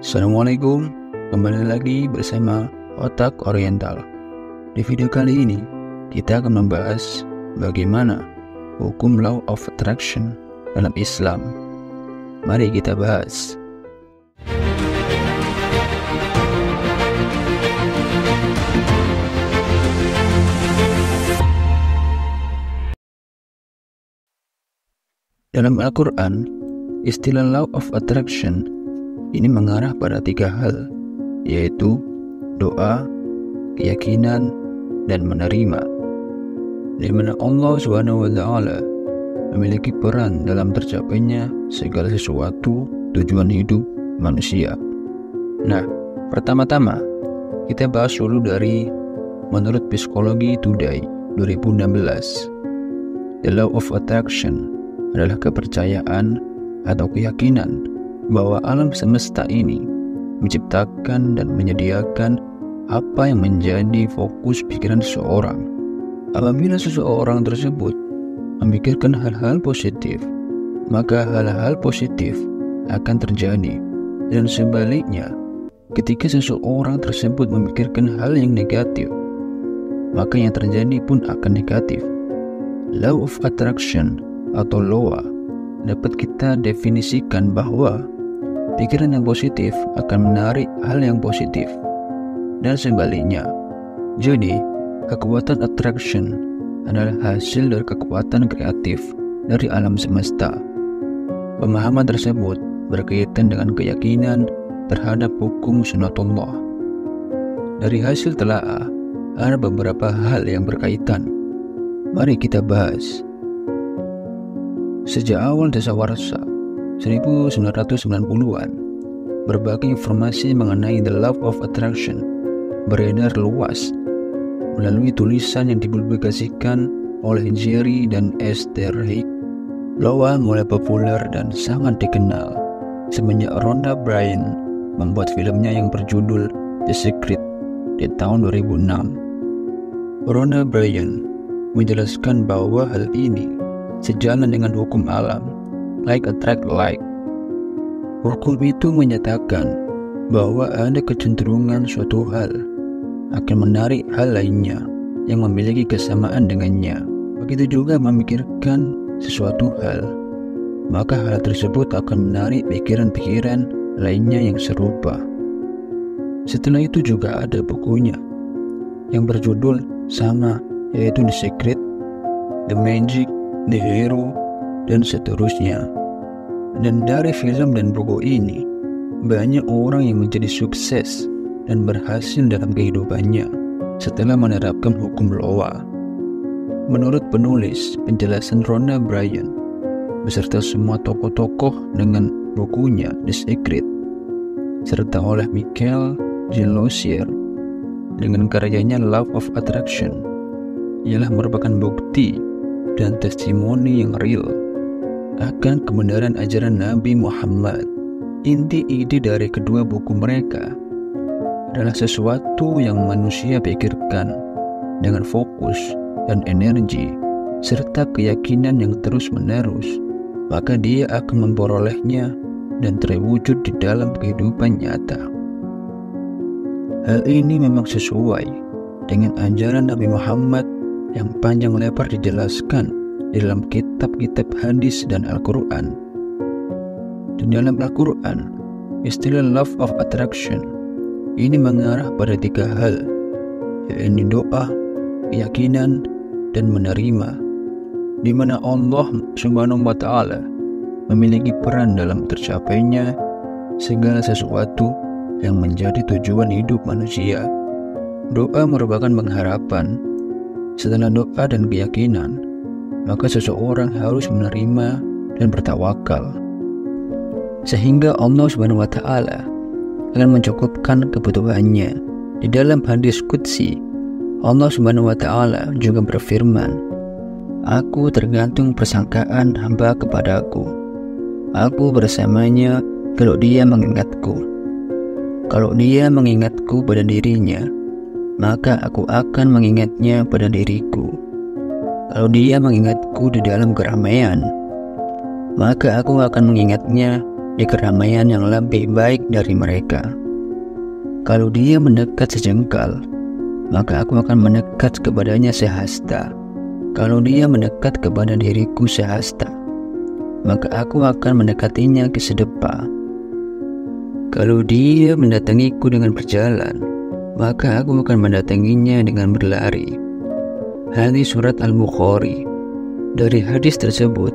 Assalamualaikum, kembali lagi bersama Otak Oriental. Di video kali ini, kita akan membahas bagaimana hukum Law of Attraction dalam Islam. Mari kita bahas. Dalam Al-Quran, istilah Law of Attraction ini mengarah pada 3 hal, yaitu doa, keyakinan, dan menerima, di mana Allah SWT memiliki peran dalam tercapainya segala sesuatu tujuan hidup manusia. Nah, pertama-tama kita bahas dulu dari menurut Psikologi Today 2016. The Law of Attraction adalah kepercayaan atau keyakinan bahwa alam semesta ini menciptakan dan menyediakan apa yang menjadi fokus pikiran seseorang. Apabila seseorang tersebut memikirkan hal-hal positif, maka hal-hal positif akan terjadi, dan sebaliknya, ketika seseorang tersebut memikirkan hal yang negatif, maka yang terjadi pun akan negatif. Law of Attraction atau LOA dapat kita definisikan bahwa pikiran yang positif akan menarik hal yang positif, dan sebaliknya. Jadi, kekuatan attraction adalah hasil dari kekuatan kreatif dari alam semesta. Pemahaman tersebut berkaitan dengan keyakinan terhadap hukum sunatullah. Dari hasil telaah, ada beberapa hal yang berkaitan. Mari kita bahas. Sejak awal dasawarsa 1990-an, berbagai informasi mengenai the law of attraction beredar luas melalui tulisan yang dipublikasikan oleh Jerry dan Esther Hicks. LOA mulai populer dan sangat dikenal semenjak Rhonda Byrne membuat filmnya yang berjudul The Secret di tahun 2006. Rhonda Byrne menjelaskan bahwa hal ini sejalan dengan hukum alam, like attract like. Hukum itu menyatakan bahwa ada kecenderungan suatu hal akan menarik hal lainnya yang memiliki kesamaan dengannya. Begitu juga memikirkan sesuatu hal, maka hal tersebut akan menarik pikiran-pikiran lainnya yang serupa. Setelah itu juga ada bukunya yang berjudul sama, yaitu The Secret, The Magic, The Hero, dan seterusnya. Dan dari film dan buku ini, banyak orang yang menjadi sukses dan berhasil dalam kehidupannya setelah menerapkan hukum LOA. Menurut penulis penjelasan Rhonda Byrne beserta semua tokoh-tokoh dengan bukunya The Secret, serta oleh Michael J. Lozier dengan karyanya Law of Attraction, ialah merupakan bukti dan testimoni yang real akan kebenaran ajaran Nabi Muhammad. Inti ide dari kedua buku mereka adalah sesuatu yang manusia pikirkan dengan fokus dan energi serta keyakinan yang terus-menerus, maka dia akan memperolehnya dan terwujud di dalam kehidupan nyata. Hal ini memang sesuai dengan ajaran Nabi Muhammad yang panjang lebar dijelaskan di dalam kitab-kitab hadis dan Al-Quran. Di dalam Al-Quran, istilah Law of Attraction ini mengarah pada 3 hal, yaitu doa, keyakinan, dan menerima, di mana Allah SWT memiliki peran dalam tercapainya segala sesuatu yang menjadi tujuan hidup manusia. Doa merupakan pengharapan. Setelah doa dan keyakinan, maka seseorang harus menerima dan bertawakal, sehingga Allah SWT akan mencukupkan kebutuhannya. Di dalam hadis qudsi, Allah SWT juga berfirman, "Aku tergantung persangkaan hamba kepadaku. Aku bersamanya kalau dia mengingatku. Kalau dia mengingatku pada dirinya, maka aku akan mengingatnya pada diriku. Kalau dia mengingatku di dalam keramaian, maka aku akan mengingatnya di keramaian yang lebih baik dari mereka. Kalau dia mendekat sejengkal, maka aku akan mendekat kepadanya sehasta. Kalau dia mendekat kepada diriku sehasta, maka aku akan mendekatinya kesedepa. Kalau dia mendatangiku dengan berjalan, maka aku akan mendatanginya dengan berlari. Hadis surat Al-Bukhari. Dari hadis tersebut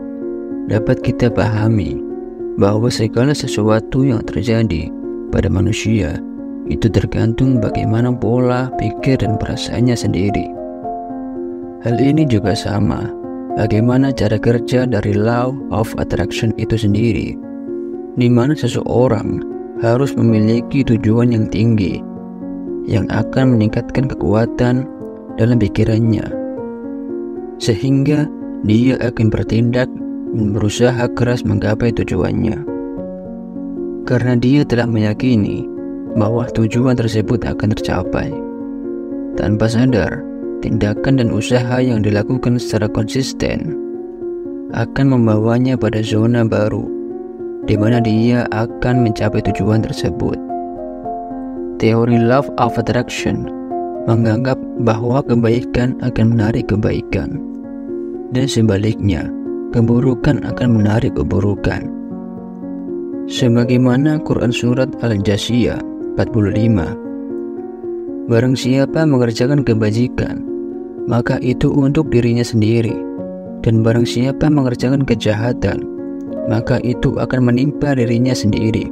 dapat kita pahami bahwa segala sesuatu yang terjadi pada manusia itu tergantung bagaimana pola pikir dan perasaannya sendiri. Hal ini juga sama bagaimana cara kerja dari law of attraction itu sendiri, di mana seseorang harus memiliki tujuan yang tinggi yang akan meningkatkan kekuatan dalam pikirannya, sehingga dia akan bertindak dan berusaha keras menggapai tujuannya. Karena dia telah meyakini bahwa tujuan tersebut akan tercapai. Tanpa sadar, tindakan dan usaha yang dilakukan secara konsisten akan membawanya pada zona baru, di mana dia akan mencapai tujuan tersebut. Teori Law of Attraction menganggap bahwa kebaikan akan menarik kebaikan, dan sebaliknya, keburukan akan menarik keburukan. Sebagaimana Quran Surat Al-Jasiyah 45, barang siapa mengerjakan kebajikan, maka itu untuk dirinya sendiri, dan barang siapa mengerjakan kejahatan, maka itu akan menimpa dirinya sendiri.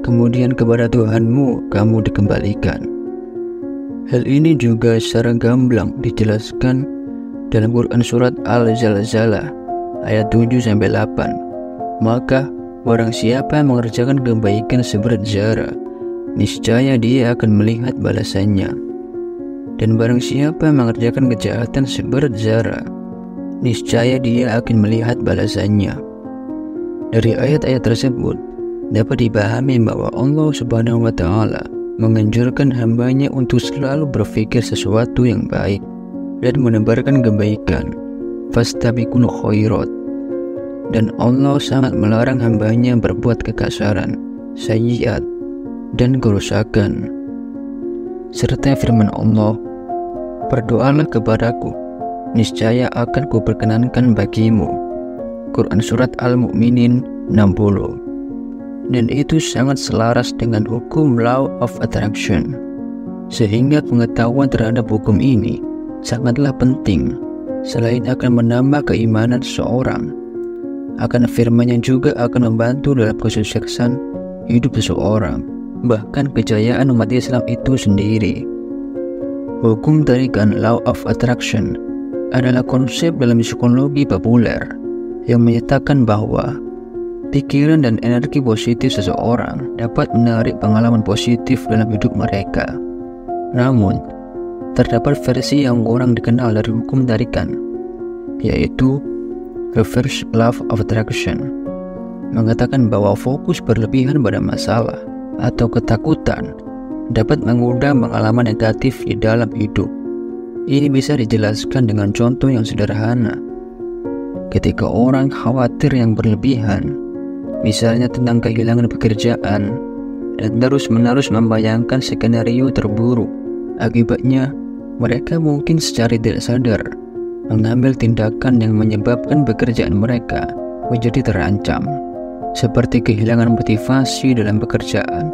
Kemudian kepada Tuhanmu kamu dikembalikan. Hal ini juga secara gamblang dijelaskan dalam Quran Surat Al-Zalzalah ayat 7-8. Maka barang siapa mengerjakan kebaikan seberat zarah, niscaya dia akan melihat balasannya. Dan barang siapa mengerjakan kejahatan seberat zarah, niscaya dia akan melihat balasannya. Dari ayat-ayat tersebut dapat dipahami bahwa Allah Subhanahu wa Ta'ala menganjurkan hambanya untuk selalu berpikir sesuatu yang baik dan menebarkan kebaikan, fastabiqul khairat. Dan Allah sangat melarang hambanya berbuat kekasaran, sayyiat, dan kerusakan. Serta firman Allah, berdoalah kepadaku, niscaya akan kuperkenankan bagimu. Quran Surat Al-Mu'minin 60. Dan itu sangat selaras dengan hukum Law of Attraction, sehingga pengetahuan terhadap hukum ini sangatlah penting. Selain akan menambah keimanan seseorang, akan firman-Nya juga akan membantu dalam kesuksesan hidup seseorang, bahkan kejayaan umat Islam itu sendiri. Hukum tarikan Law of Attraction adalah konsep dalam psikologi populer yang menyatakan bahwa pikiran dan energi positif seseorang dapat menarik pengalaman positif dalam hidup mereka. Namun, terdapat versi yang kurang dikenal dari hukum tarikan, yaitu Reverse Law of Attraction, mengatakan bahwa fokus berlebihan pada masalah atau ketakutan dapat mengundang pengalaman negatif di dalam hidup. Ini bisa dijelaskan dengan contoh yang sederhana. Ketika orang khawatir yang berlebihan, misalnya tentang kehilangan pekerjaan, dan terus-menerus membayangkan skenario terburuk, akibatnya mereka mungkin secara tidak sadar mengambil tindakan yang menyebabkan pekerjaan mereka menjadi terancam, seperti kehilangan motivasi dalam pekerjaan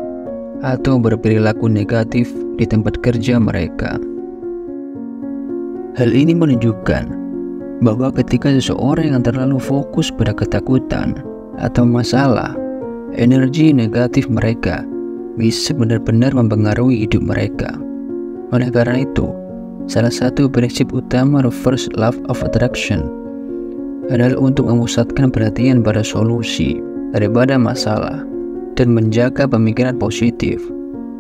atau berperilaku negatif di tempat kerja mereka. Hal ini menunjukkan bahwa ketika seseorang yang terlalu fokus pada ketakutan atau masalah, energi negatif mereka bisa benar-benar mempengaruhi hidup mereka. Oleh karena itu, salah satu prinsip utama Reverse Law of Attraction adalah untuk memusatkan perhatian pada solusi daripada masalah dan menjaga pemikiran positif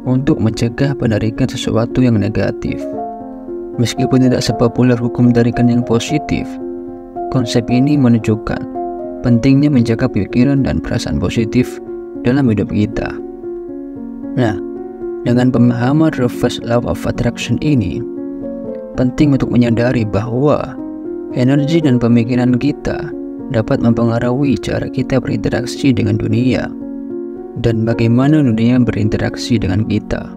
untuk mencegah penarikan sesuatu yang negatif. Meskipun tidak sepopuler hukum tarikan yang positif, konsep ini menunjukkan pentingnya menjaga pikiran dan perasaan positif dalam hidup kita. Nah, dengan pemahaman Reverse Law of Attraction ini, penting untuk menyadari bahwa energi dan pemikiran kita dapat mempengaruhi cara kita berinteraksi dengan dunia. dan bagaimana dunia berinteraksi dengan kita.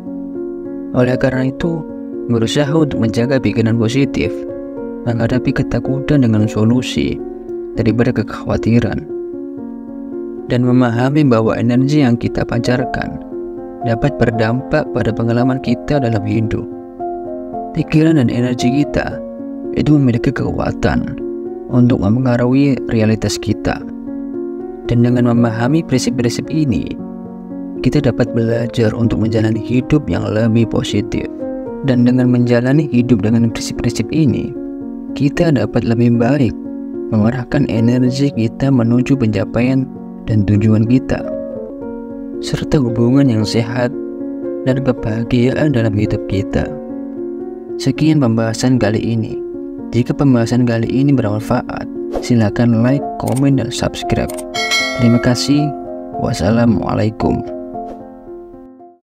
Oleh karena itu, berusaha untuk menjaga pikiran positif, menghadapi ketakutan dengan solusi daripada kekhawatiran, dan memahami bahwa energi yang kita pancarkan dapat berdampak pada pengalaman kita dalam hidup. Pikiran dan energi kita itu memiliki kekuatan untuk mempengaruhi realitas kita. Dan dengan memahami prinsip-prinsip ini, kita dapat belajar untuk menjalani hidup yang lebih positif. Dan dengan menjalani hidup dengan prinsip-prinsip ini, kita dapat lebih baik mengarahkan energi kita menuju pencapaian dan tujuan kita, serta hubungan yang sehat dan kebahagiaan dalam hidup kita. Sekian pembahasan kali ini. Jika pembahasan kali ini bermanfaat, silakan like, komen, dan subscribe. Terima kasih. Wassalamualaikum.